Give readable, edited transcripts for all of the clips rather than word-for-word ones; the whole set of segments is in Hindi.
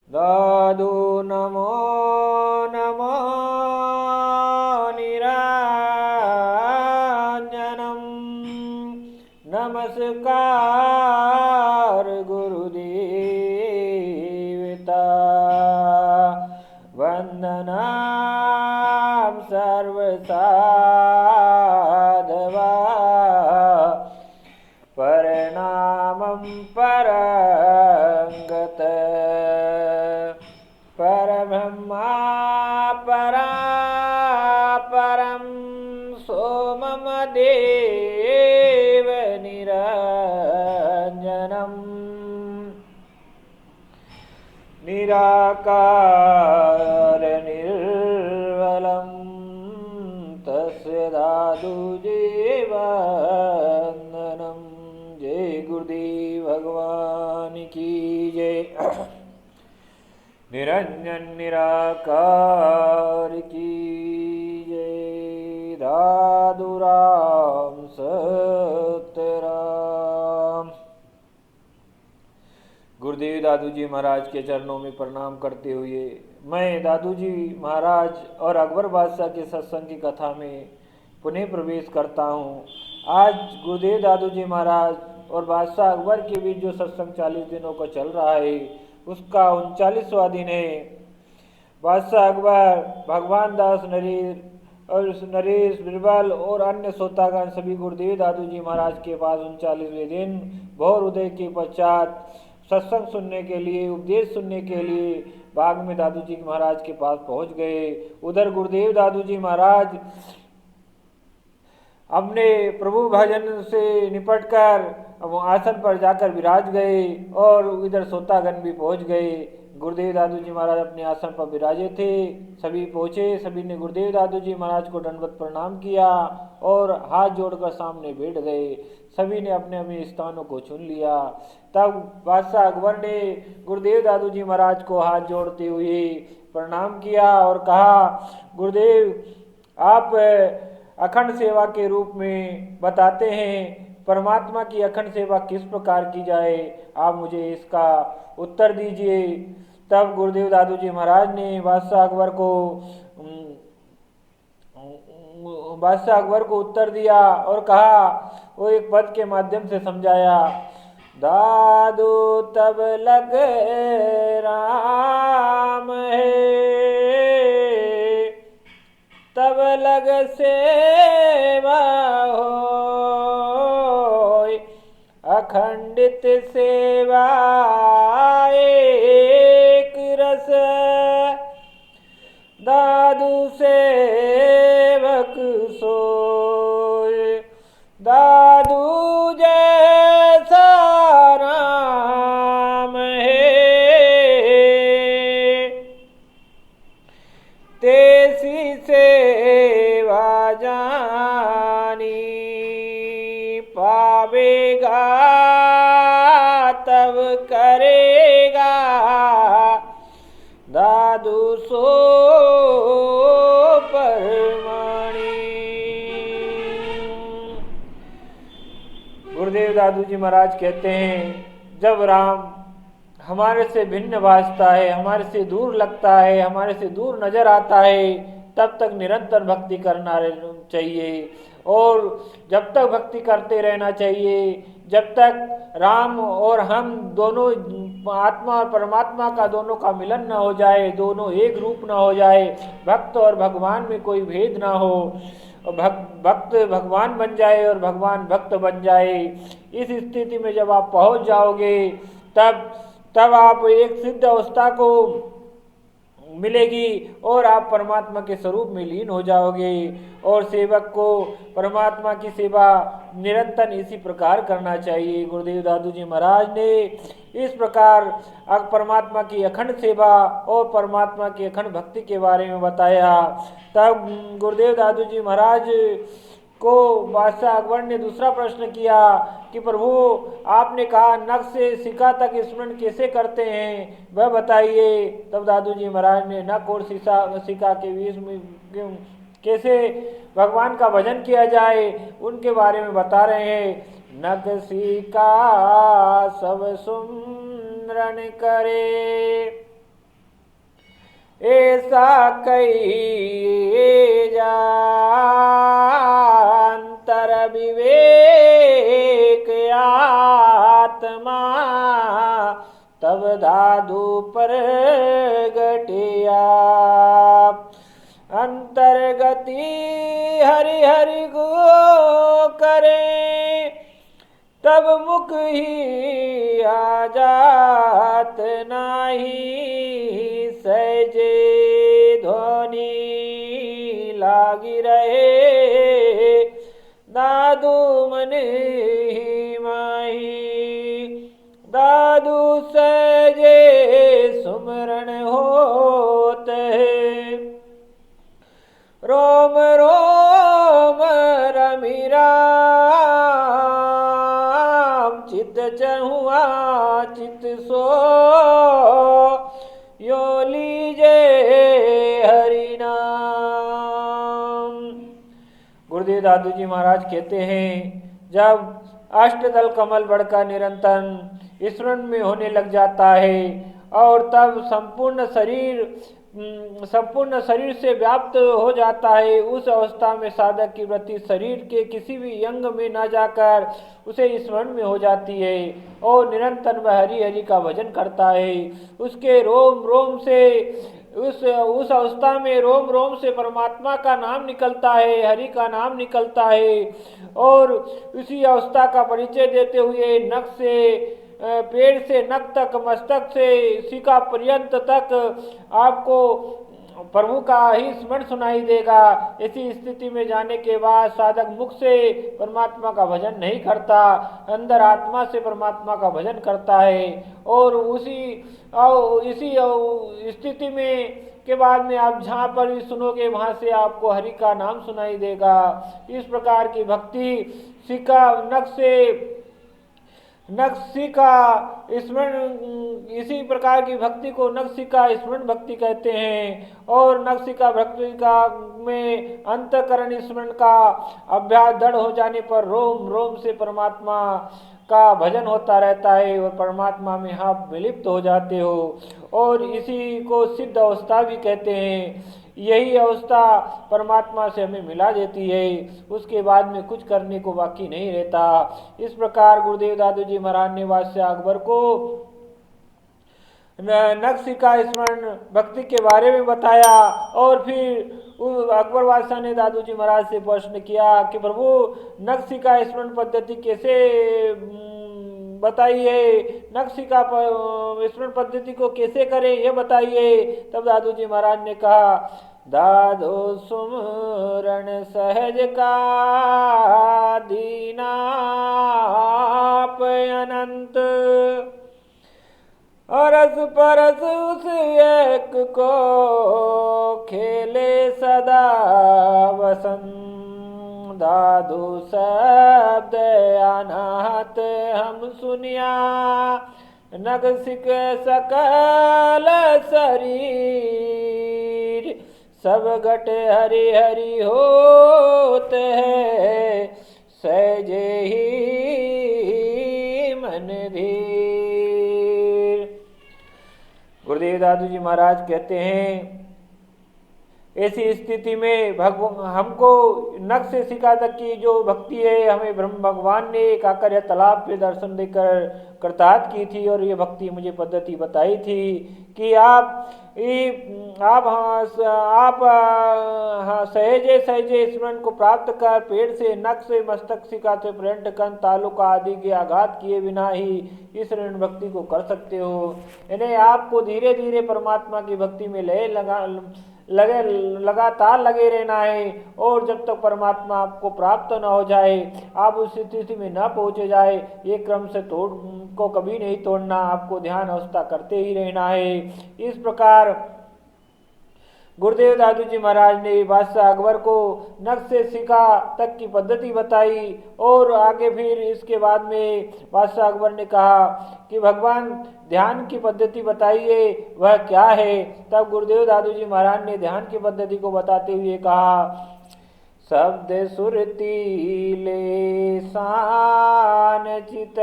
दादू नमो नमो निरञ्जनम् नमस्कार गुरुदेवता वन्दनां सर्वसाधवा परनामं परंगत परब्रह्मा परं सोमम देव निरञ्जनम् निराकार निर्मलं तस्य दादुजीवन्दनं। जय गुरुदेव भगवान की जय। निरंजन निराकार की जय। दादू राम सत्यराम। गुरुदेव दादू जी महाराज के चरणों में प्रणाम करते हुए मैं दादू जी महाराज और अकबर बादशाह के सत्संग की कथा में पुनः प्रवेश करता हूँ। आज गुरुदेव दादू जी महाराज और बादशाह अकबर के बीच जो सत्संग 40 दिनों का चल रहा है उसका 39वां दिन है। बादशाह अकबर, भगवान दास, नरेश, बिरबल और अन्य श्रोतागण सभी गुरुदेव दादू जी महाराज के पास 39वें दिन भोर उदय के पश्चात सत्संग सुनने के लिए, उपदेश सुनने के लिए बाग में दादू जी महाराज के पास पहुंच गए। उधर गुरुदेव दादू जी महाराज अपने प्रभु भजन से निपटकर आसन पर जाकर विराज गए और इधर श्रोतागण भी पहुंच गए। गुरुदेव दादू जी महाराज अपने आसन पर विराजे थे। सभी पहुंचे, सभी ने गुरुदेव दादू जी महाराज को दंडवत प्रणाम किया और हाथ जोड़कर सामने बैठ गए। सभी ने अपने अपने स्थानों को चुन लिया। तब बादशाह अकबर ने गुरुदेव दादू जी महाराज को हाथ जोड़ते हुए प्रणाम किया और कहा, गुरुदेव आप अखंड सेवा के रूप में बताते हैं, परमात्मा की अखंड सेवा किस प्रकार की जाए, आप मुझे इसका उत्तर दीजिए। तब गुरुदेव दादू जी महाराज ने बादशाह अकबर को उत्तर दिया और कहा, वो एक पद के माध्यम से समझाया। दादू तब लग राम है, तब लग सेवा होय, अखंडित सेवा एक रस, दादू सेवक सोय, दादू जैसा राम है, तेसी सेवा जानी, पावेगा तब करेगा दादू सो परमाणी। गुरुदेव दादू जी महाराज कहते हैं, जब राम हमारे से भिन्न भासता है, हमारे से दूर लगता है, हमारे से दूर नजर आता है, तब तक निरंतर भक्ति करना चाहिए और जब तक भक्ति करते रहना चाहिए जब तक राम और हम दोनों आत्मा और परमात्मा का दोनों का मिलन न हो जाए, दोनों एक रूप न हो जाए, भक्त और भगवान में कोई भेद ना हो, भक्त भगवान बन जाए और भगवान भक्त बन जाए। इस स्थिति में जब आप पहुंच जाओगे तब आप एक सिद्ध अवस्था को मिलेगी और आप परमात्मा के स्वरूप में लीन हो जाओगे। और सेवक को परमात्मा की सेवा निरंतर इसी प्रकार करना चाहिए। गुरुदेव दादू जी महाराज ने इस प्रकार परमात्मा की अखंड सेवा और परमात्मा की अखंड भक्ति के बारे में बताया। तब गुरुदेव दादू जी महाराज को बादशाह अकबर ने दूसरा प्रश्न किया कि प्रभु आपने कहा नख से सिका तक स्मरण कैसे करते हैं, वह बताइए। तब दादू जी महाराज ने नख और सिका के बीच में कैसे भगवान का भजन किया जाए उनके बारे में बता रहे हैं। नख सिका सब सुमरन करे, कई अंतर विवेक आत्मा तब दादू पर गटिया अंतर्गति हरि हरि गो करे तब मुख ही आ जात नाही सहजे ध्वनि लागी रहे दादू मन ही माही दादू सहजे सुमरण होत है रोम रोम रमि राम चित चहुआ चित सो यो लीजे हरि नाम। गुरुदेव दादू जी महाराज कहते हैं जब अष्टदल कमल बढ़कर निरंतर स्मरण में होने लग जाता है और तब संपूर्ण शरीर से व्याप्त हो जाता है, उस अवस्था में साधक की वृत्ति शरीर के किसी भी अंग में न जाकर उसे स्मरण में हो जाती है और निरंतर वह हरि हरि का भजन करता है। उसके रोम रोम से उस अवस्था में रोम रोम से परमात्मा का नाम निकलता है, हरि का नाम निकलता है और उसी अवस्था का परिचय देते हुए नख से पेड़ से नख तक मस्तक से शिखा पर्यंत तक आपको प्रभु का ही स्मरण सुनाई देगा। ऐसी स्थिति में जाने के बाद साधक मुख से परमात्मा का भजन नहीं करता, अंदर आत्मा से परमात्मा का भजन करता है और इसी स्थिति में के बाद में आप जहाँ पर भी सुनोगे वहाँ से आपको हरि का नाम सुनाई देगा। इस प्रकार की भक्ति नक्शी का स्मरण, इसी प्रकार की भक्ति को नक्शी का स्मरण भक्ति कहते हैं और नक्शी का भक्ति का में अंतःकरण स्मरण का अभ्यास दृढ़ हो जाने पर रोम रोम से परमात्मा का भजन होता रहता है और परमात्मा में आप विलिप्त हो जाते हो और इसी को सिद्ध अवस्था भी कहते हैं। यही अवस्था परमात्मा से हमें मिला देती है, उसके बाद में कुछ करने को बाकी नहीं रहता। इस प्रकार गुरुदेव दादू जी महाराज ने बादशाह अकबर को नक्शी का स्मरण भक्ति के बारे में बताया और फिर अकबर बादशाह ने दादू जी महाराज से प्रश्न किया कि प्रभु नक्शी का स्मरण पद्धति कैसे बताइए, नक्शी का स्मरण पद्धति को कैसे करें ये बताइए। तब दादू जी महाराज ने कहा दादो सुमरण सहज का दीनाप अनंत अरस परस उस एक को खेले सदा वसंत दादू शब्द अनाहत हम सुनिया नग सिक सकल शरीर सब घट हरि हरि होत है सहजे ही मन धीर। गुरुदेव दादू जी महाराज कहते हैं ऐसी स्थिति में हमको नख से शिखा तक की जो भक्ति है हमें ब्रह्म भगवान ने एक आकर तालाब पे दर्शन देकर कृतार्थ की थी और ये भक्ति मुझे पद्धति बताई थी कि आप सहजे सहजे स्मरण को प्राप्त कर पेड़ से नख से मस्तक शिखा से पर्यंत कंठ तालुका आदि के आघात किए बिना ही इस ऋण भक्ति को कर सकते हो। इन्हें आपको धीरे धीरे परमात्मा की भक्ति में लगातार लगे रहना है और जब तक परमात्मा आपको प्राप्त न हो जाए, आप उस स्थिति में न पहुंचे जाए, ये क्रम से को कभी नहीं तोड़ना, आपको ध्यान अवस्था करते ही रहना है। इस प्रकार गुरुदेव दादू जी महाराज ने बादशाह अकबर को नख से शिखा तक की पद्धति बताई और आगे फिर इसके बाद में बादशाह अकबर ने कहा कि भगवान ध्यान की पद्धति बताइए वह क्या है। तब गुरुदेव दादू जी महाराज ने ध्यान की पद्धति को बताते हुए कहा शब्द सुरती ले शान चित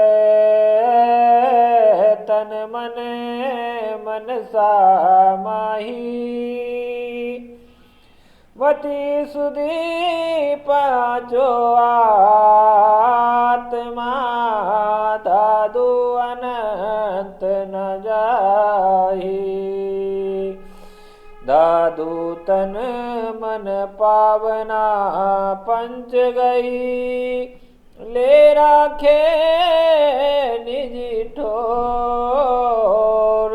तन मन सा माही वती सुधी पाचो आत्मा दादू अनंत न जाही। दादू तन मन पावना पंच गई ले राखे निजी ठोर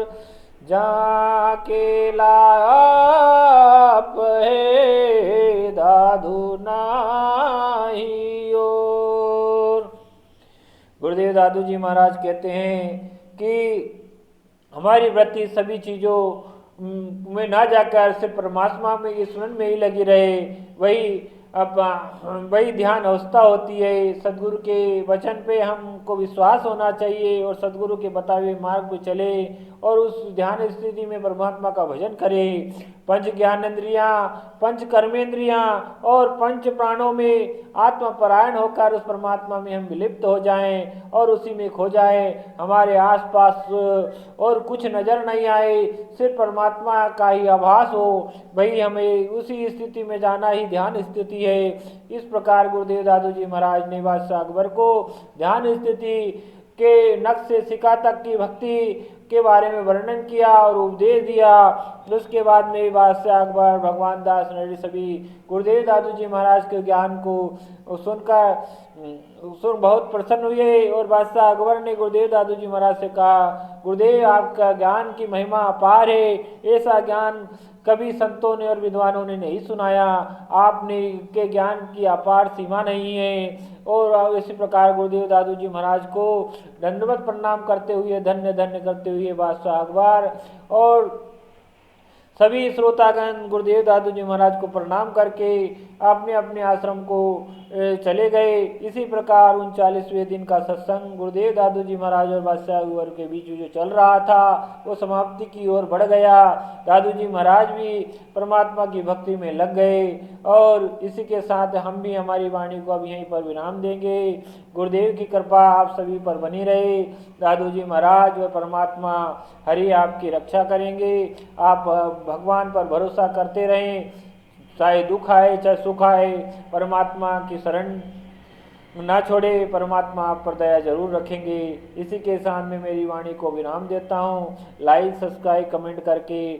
जाके लाप है दादू नाही और। गुरुदेव दादू जी महाराज कहते हैं कि हमारी वृत्ति सभी चीज़ों में ना जाकर सिर्फ परमात्मा में के स्मरण में ही लगी रहे, वही ध्यान अवस्था होती है। सदगुरु के वचन पे हमको विश्वास होना चाहिए और सदगुरु के बताए हुए मार्ग पे चले और उस ध्यान स्थिति में परमात्मा का भजन करें। पंच ज्ञानेंद्रियां, पंच कर्मेंद्रियां और पंच प्राणों में आत्मपरायण होकर उस परमात्मा में हम विलिप्त हो जाएं और उसी में खो जाएं। हमारे आसपास और कुछ नजर नहीं आए, सिर्फ परमात्मा का ही आभास हो, भाई हमें उसी स्थिति में जाना ही ध्यान स्थिति है। इस प्रकार गुरुदेव दादू जी महाराज ने बादशाह अकबर को ध्यान स्थिति के नक्श से शिखा तक की भक्ति के बारे में वर्णन किया और उपदेश दिया। उसके बाद में बादशाह अकबर, भगवान दास नरेश सभी गुरुदेव दादू जी महाराज के ज्ञान को सुन बहुत प्रसन्न हुए और बादशाह अकबर ने गुरुदेव दादू जी महाराज से कहा, गुरुदेव आपका ज्ञान की महिमा अपार है, ऐसा ज्ञान कभी संतों ने और विद्वानों ने नहीं सुनाया, आपने के ज्ञान की अपार सीमा नहीं है। और इसी प्रकार गुरुदेव दादू जी महाराज को दंडवत प्रणाम करते हुए, धन्य धन्य करते हुए बादशाह अकबर और सभी श्रोतागण गुरुदेव दादू जी महाराज को प्रणाम करके अपने अपने आश्रम को चले गए। इसी प्रकार 39वें दिन का सत्संग गुरुदेव दादू जी महाराज और बादशाह अकबर के बीच जो चल रहा था वो समाप्ति की ओर बढ़ गया। दादू जी महाराज भी परमात्मा की भक्ति में लग गए और इसी के साथ हम भी हमारी वाणी को अब यहीं पर विराम देंगे। गुरुदेव की कृपा आप सभी पर बनी रहे। दादू जी महाराज और परमात्मा हरि आपकी रक्षा करेंगे। आप भगवान पर भरोसा करते रहें, चाहे दुख आए चाहे सुख आए, परमात्मा की शरण ना छोड़े, परमात्मा आप पर दया जरूर रखेंगे। इसी के साथ में मेरी वाणी को विराम देता हूँ। लाइक सब्सक्राइब कमेंट करके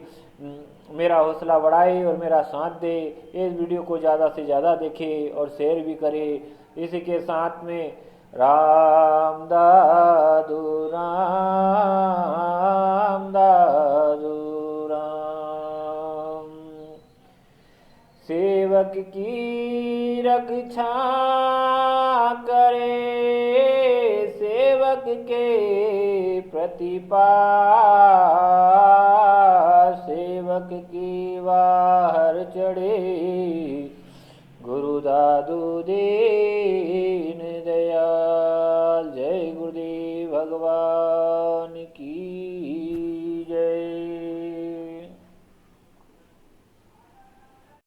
मेरा हौसला बढ़ाए और मेरा साथ दे। इस वीडियो को ज़्यादा से ज़्यादा देखे और शेयर भी करे। इसी के साथ में राम दादू राम दादू राम। सेवक की रक्षा करे, सेवक के प्रतिपाल, सेवक की वाहर चढ़े, गुरु दादू दीन दयाल। जय गुरुदेव भगवान की जय।